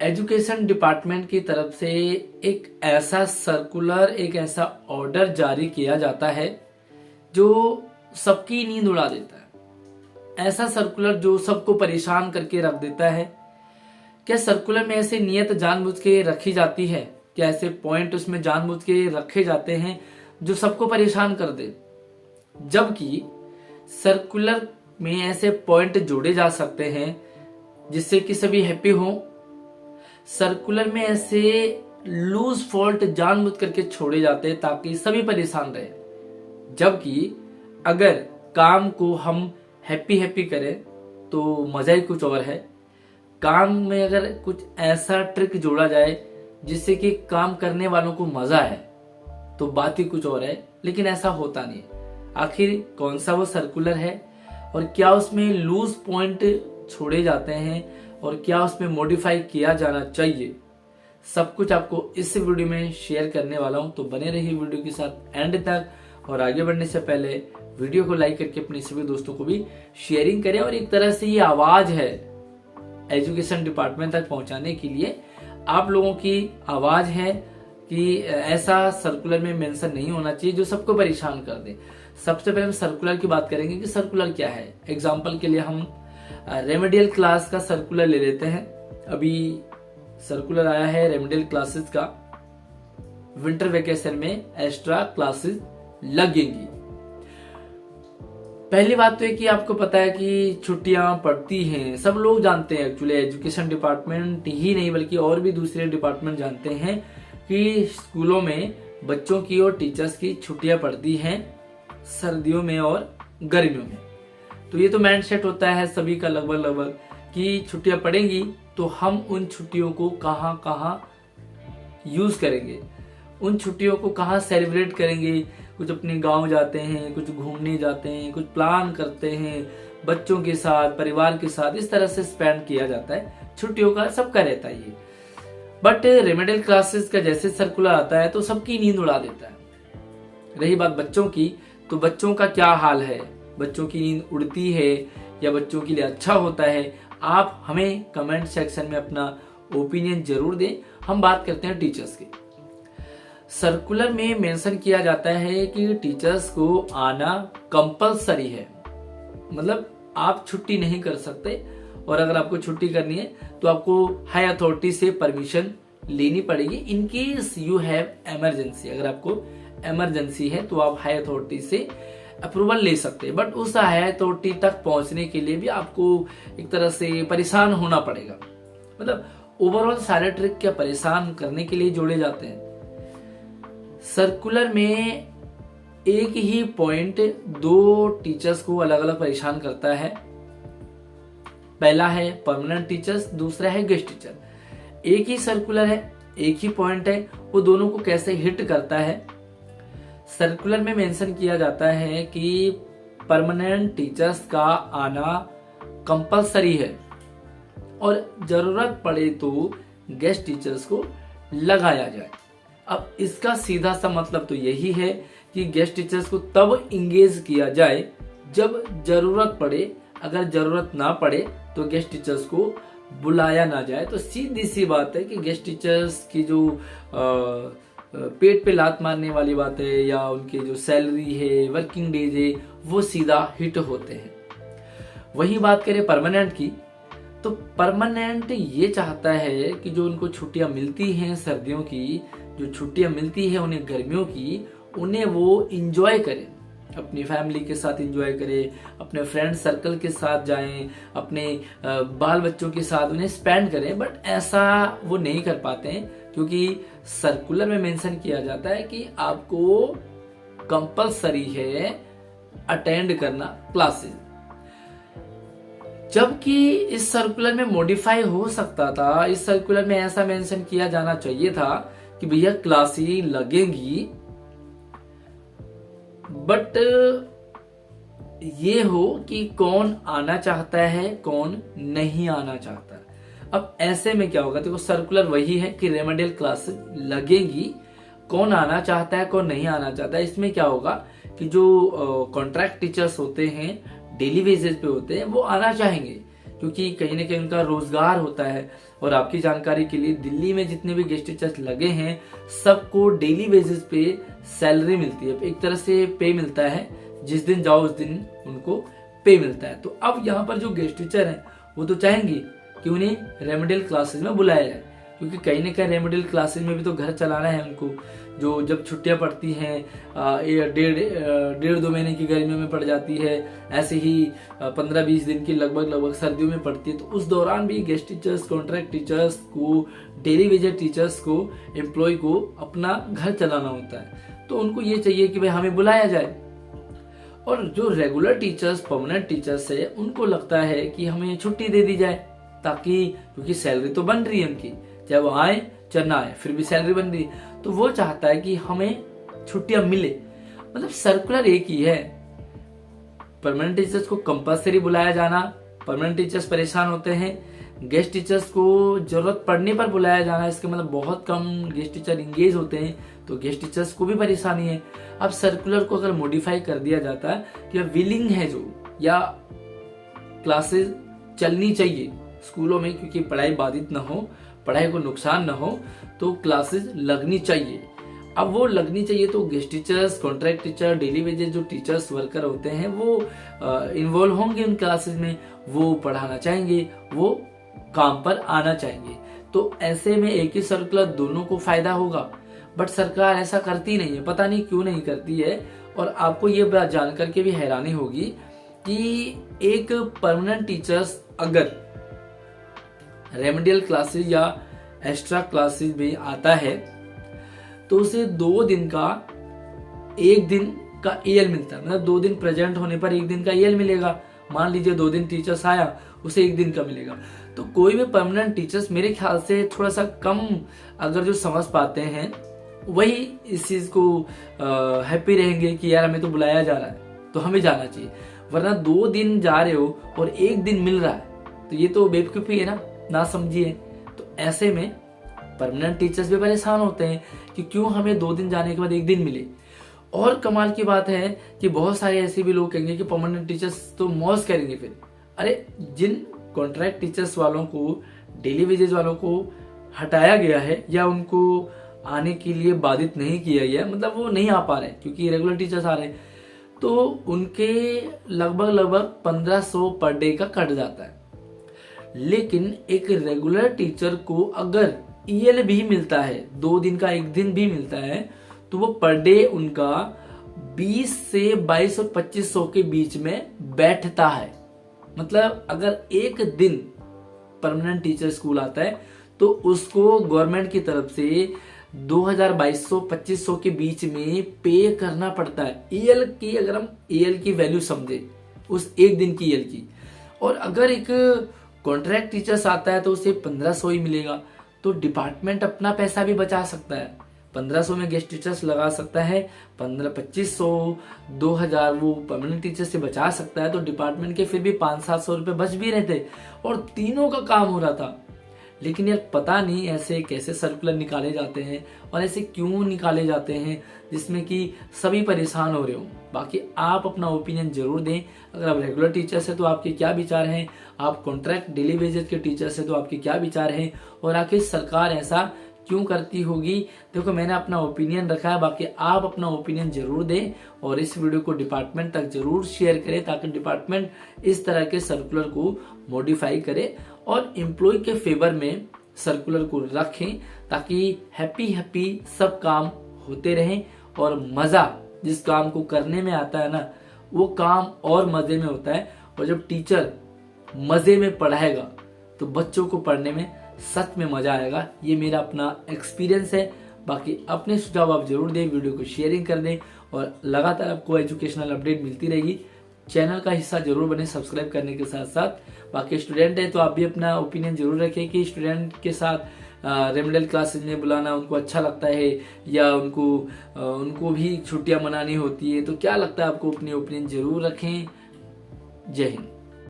Education department की तरफ से एक ऐसा सर्कुलर, एक ऐसा ऑर्डर जारी किया जाता है जो सबकी नींद उड़ा देता है। ऐसा सर्कुलर जो सबको परेशान करके रख देता है। क्या सर्कुलर में ऐसे नियत जानबूझ के रखी जाती है? क्या ऐसे पॉइंट उसमें जानबूझ के रखे जाते हैं जो सबको परेशान कर दे? जबकि सर्कुलर में ऐसे पॉइंट जोड़े जा सकते हैं जिससे कि सभी हैप्पी हो। सर्कुलर में ऐसे लूज फॉल्ट जानबूझ करके छोड़े जाते हैं ताकि सभी परेशान रहे। जबकि अगर काम को हम हैप्पी हैप्पी करें तो मजा ही कुछ और है। काम में अगर कुछ ऐसा ट्रिक जोड़ा जाए जिससे कि काम करने वालों को मजा है तो बात ही कुछ और है, लेकिन ऐसा होता नहीं। आखिर कौन सा वो सर्कुलर है और क्या उसमें लूज पॉइंट छोड़े जाते हैं और क्या उसमें मॉडिफाई किया जाना चाहिए, सब कुछ आपको इस वीडियो में शेयर करने वाला हूं। तो बने रहिए वीडियो के साथ एंड तक। और आगे बढ़ने से पहले वीडियो को लाइक करके अपने सभी दोस्तों को भी शेयरिंग करें। और एक तरह से ये आवाज है एजुकेशन डिपार्टमेंट तक पहुंचाने के लिए, आप लोगों की आवाज है कि ऐसा सर्कुलर में मेंशन नहीं होना चाहिए जो सबको परेशान कर दे। सबसे पहले हम सर्कुलर की बात करेंगे कि सर्कुलर क्या है। एग्जाम्पल के लिए हम रेमेडियल क्लास का सर्कुलर ले लेते हैं। अभी सर्कुलर आया है रेमेडियल क्लासेस का, विंटर वेकेशन में एक्स्ट्रा क्लासेस लगेंगी। पहली बात तो है कि आपको पता है कि छुट्टियां पड़ती हैं, सब लोग जानते हैं। एक्चुअली एजुकेशन डिपार्टमेंट ही नहीं बल्कि और भी दूसरे डिपार्टमेंट जानते हैं कि स्कूलों में बच्चों की और टीचर्स की छुट्टियां पड़ती हैं सर्दियों में और गर्मियों में। तो ये तो माइंड सेट होता है सभी का लगभग कि छुट्टियां पड़ेंगी तो हम उन छुट्टियों को कहाँ यूज करेंगे, उन छुट्टियों को कहाँ सेलिब्रेट करेंगे। कुछ अपने गांव जाते हैं, कुछ घूमने जाते हैं, कुछ प्लान करते हैं बच्चों के साथ, परिवार के साथ। इस तरह से स्पेंड किया जाता है छुट्टियों का, सबका रहता है ये। बट रेमेडियल क्लासेस का जैसे सर्कुलर आता है तो सबकी नींद उड़ा देता है। रही बात बच्चों की, तो बच्चों का क्या हाल है? बच्चों की नींद उड़ती है या बच्चों के लिए अच्छा होता है? आप हमें कमेंट सेक्शन में अपना ओपिनियन जरूर दें। हम बात करते हैं टीचर्स की। सर्कुलर में मेंशन किया जाता है कि टीचर्स को आना कंपलसरी है, मतलब आप छुट्टी नहीं कर सकते। और अगर आपको छुट्टी करनी है तो आपको हाई अथॉरिटी से परमिशन लेनी पड़ेगी। In case you have emergency, अगर आपको इमरजेंसी है तो आप हाई अथॉरिटी से अप्रूवल ले सकते हैं। बट उस हाई अथॉरिटी तक पहुंचने के लिए भी आपको एक तरह से परेशान होना पड़ेगा। मतलब ओवरऑल सारे ट्रिक क्या परेशान करने के लिए जोड़े जाते हैं। सर्कुलर में एक ही पॉइंट दो टीचर्स को अलग अलग परेशान करता है। पहला है परमानेंट टीचर्स, दूसरा है गेस्ट टीचर। एक ही सर्कुलर है, एक ही पॉइंट है, वो दोनों को कैसे हिट करता है। सर्कुलर में मेंशन किया जाता है कि परमानेंट टीचर्स का आना कंपलसरी है और जरूरत पड़े तो गेस्ट टीचर्स को लगाया जाए। अब इसका सीधा सा मतलब तो यही है कि गेस्ट टीचर्स को तब इंगेज किया जाए जब जरूरत पड़े। अगर जरूरत ना पड़े तो गेस्ट टीचर्स को बुलाया ना जाए। तो सीधी सी बात है कि गेस्ट टीचर्स की जो पेट पे लात मारने वाली बात है या उनके जो सैलरी है, वर्किंग डेज है, वो सीधा हिट होते हैं। वही बात करें परमानेंट की, तो परमानेंट ये चाहता है कि जो उनको छुट्टियां मिलती हैं सर्दियों की, जो छुट्टियां मिलती है उन्हें गर्मियों की, उन्हें वो इंजॉय करें, अपनी फैमिली के साथ इंजॉय करें, अपने फ्रेंड सर्कल के साथ जाएं, अपने बाल बच्चों के साथ उन्हें स्पेंड करें। बट ऐसा वो नहीं कर पाते हैं क्योंकि सर्कुलर में मेंशन किया जाता है कि आपको कंपलसरी है अटेंड करना क्लासेस। जबकि इस सर्कुलर में मॉडिफाई हो सकता था। इस सर्कुलर में ऐसा मेंशन किया जाना चाहिए था कि भैया क्लासेस लगेंगी, बट ये हो कि कौन आना चाहता है, कौन नहीं आना चाहता है। अब ऐसे में क्या होगा, देखो सर्कुलर वही है कि रेमेडियल क्लासेस लगेंगी, कौन आना चाहता है कौन नहीं आना चाहता है। इसमें क्या होगा कि जो कॉन्ट्रैक्ट टीचर्स होते हैं, डेली बेसिस पे होते हैं, वो आना चाहेंगे क्योंकि कहीं ना कहीं उनका रोजगार होता है। और आपकी जानकारी के लिए दिल्ली में जितने भी गेस्ट टीचर्स लगे हैं सबको डेली बेसिस पे सैलरी मिलती है, एक तरह से पे मिलता है, जिस दिन जाओ उस दिन उनको पे मिलता है। तो अब यहाँ पर जो गेस्ट टीचर हैं वो तो चाहेंगे कि उन्हें रेमेडियल क्लासेस में बुलाया जाए, क्योंकि कहीं ना कहीं रेमेडियल क्लासेस में भी तो घर चलाना है उनको। जो जब छुट्टियां पड़ती हैं 1.5-2 महीने की गर्मियों में पड़ जाती है, ऐसे ही 15-20 दिन की लगभग सर्दियों में पड़ती है, तो उस दौरान भी गेस्ट टीचर्स, कॉन्ट्रैक्ट टीचर्स को, डेली वेजेस टीचर्स को, एम्प्लॉय को अपना घर चलाना होता है। तो उनको ये चाहिए कि भाई हमें बुलाया जाए। और जो रेगुलर टीचर्स, परमानेंट टीचर्स है, उनको लगता है कि हमें छुट्टी दे दी जाए, ताकि क्योंकि सैलरी तो बन रही है उनकी, चाहे वो आए चाहे ना आए, फिर भी सैलरी बन रही है, तो वो चाहता है कि हमें छुट्टियां मिले। मतलब सर्कुलर एक ही है, परमानेंट टीचर्स को कंपल्सरी बुलाया जाना, परमानेंट टीचर्स परेशान होते हैं, गेस्ट टीचर्स को जरूरत पड़ने पर बुलाया जाना, इसके मतलब बहुत कम गेस्ट टीचर इंगेज होते हैं, तो गेस्ट टीचर्स को भी परेशानी है। अब सर्कुलर को अगर मॉडिफाई कर दिया जाता है कि विलिंग है जो, या क्लासेस चलनी चाहिए स्कूलों में, क्योंकि पढ़ाई बाधित ना हो, पढ़ाई को नुकसान ना हो, तो क्लासेस लगनी चाहिए। अब वो लगनी चाहिए तो guest teachers, contract teacher, daily wages जो टीचर्स वर्कर होते हैं वो इन्वॉल्व होंगे उन क्लासेस में, वो पढ़ाना चाहेंगे, वो काम पर आना चाहेंगे। तो ऐसे में एक ही सर्कुलर दोनों को फायदा होगा, बट सरकार ऐसा करती नहीं है, पता नहीं क्यों नहीं करती है। और आपको ये बात जानकर के भी हैरानी होगी कि एक परमानेंट टीचर्स अगर रेमेडियल क्लासेस या एक्स्ट्रा क्लासेस में आता है तो उसे 2 दिन का 1 दिन का EL मिलता है। मतलब 2 दिन प्रेजेंट होने पर 1 दिन का EL मिलेगा। मान लीजिए 2 दिन टीचर्स आया, उसे 1 दिन का मिलेगा। तो कोई भी परमानेंट टीचर्स मेरे ख्याल से थोड़ा सा कम अगर जो समझ पाते हैं वही इस चीज को हैप्पी रहेंगे कि यार हमें तो बुलाया जा रहा है तो हमें जाना चाहिए, वरना 2 दिन जा रहे हो और 1 दिन मिल रहा है तो ये तो बेवकूफी है ना समझिए। तो ऐसे में परमानेंट टीचर्स भी परेशान होते हैं कि क्यों हमें 2 दिन जाने के बाद 1 दिन मिले। और कमाल की बात है कि बहुत सारे ऐसे भी लोग कहेंगे कि परमानेंट टीचर्स तो मौज करेंगे। फिर अरे जिन कॉन्ट्रैक्ट टीचर्स वालों को, डेली वेजेस वालों को हटाया गया है या उनको आने के लिए बाधित नहीं किया गया, मतलब वो नहीं आ पा रहे क्योंकि रेगुलर टीचर्स आ रहे हैं, तो उनके लगभग 1500 पर डे का कट जाता है। लेकिन एक रेगुलर टीचर को अगर EL भी मिलता है, 2 दिन का 1 दिन भी मिलता है, तो वो पर डे उनका 20 से 22 और 2500 के बीच में बैठता है। मतलब अगर 1 दिन परमानेंट टीचर स्कूल आता है तो उसको गवर्नमेंट की तरफ से 2200-2500 के बीच में पे करना पड़ता है EL की, अगर हम EL की वैल्यू समझे उस 1 दिन की EL की। और अगर एक कॉन्ट्रैक्ट टीचर्स आता है तो उसे 1500 ही मिलेगा, तो डिपार्टमेंट अपना पैसा भी बचा सकता है। 1500 में गेस्ट टीचर्स लगा सकता है, 2500-2000 वो परमानेंट टीचर से बचा सकता है, तो डिपार्टमेंट के फिर भी 500-700 रुपए बच भी रहे थे और तीनों का काम हो रहा था। लेकिन यार पता नहीं ऐसे कैसे सर्कुलर निकाले जाते हैं और ऐसे क्यों निकाले जाते हैं जिसमें कि सभी परेशान हो रहे हो। बाकी आप अपना ओपिनियन जरूर दें। अगर आप रेगुलर टीचर्स हैं तो आपके क्या विचार हैं, आप कॉन्ट्रैक्ट डेली वेजेस के टीचर्स हैं तो आपके क्या विचार हैं, और आखिर सरकार ऐसा क्यों करती होगी। देखो मैंने अपना ओपिनियन रखा है, बाकी आप अपना ओपिनियन जरूर दें और इस वीडियो को डिपार्टमेंट तक जरूर शेयर करें ताकि डिपार्टमेंट इस तरह के सर्कुलर को मॉडिफाई करे और एम्प्लॉय के फेवर में सर्कुलर को रखें, ताकि हैप्पी सब काम होते रहें और मजा जिस काम को करने में आता है ना वो काम और मजे में होता है। और जब टीचर मजे में पढ़ाएगा तो बच्चों को पढ़ने में सच में मजा आएगा। ये मेरा अपना एक्सपीरियंस है। बाकी अपने सुझाव आप जरूर दें, वीडियो को शेयरिंग कर दें और लगातार आपको एजुकेशनल अपडेट मिलती रहेगी। चैनल का हिस्सा जरूर बने सब्सक्राइब करने के साथ साथ। बाकी स्टूडेंट है तो आप भी अपना ओपिनियन जरूर रखें कि स्टूडेंट के साथ रेमेडियल क्लासेज में बुलाना उनको अच्छा लगता है या उनको भी छुट्टियां मनानी होती है, तो क्या लगता है आपको, अपनी ओपिनियन जरूर रखें। जय हिंद।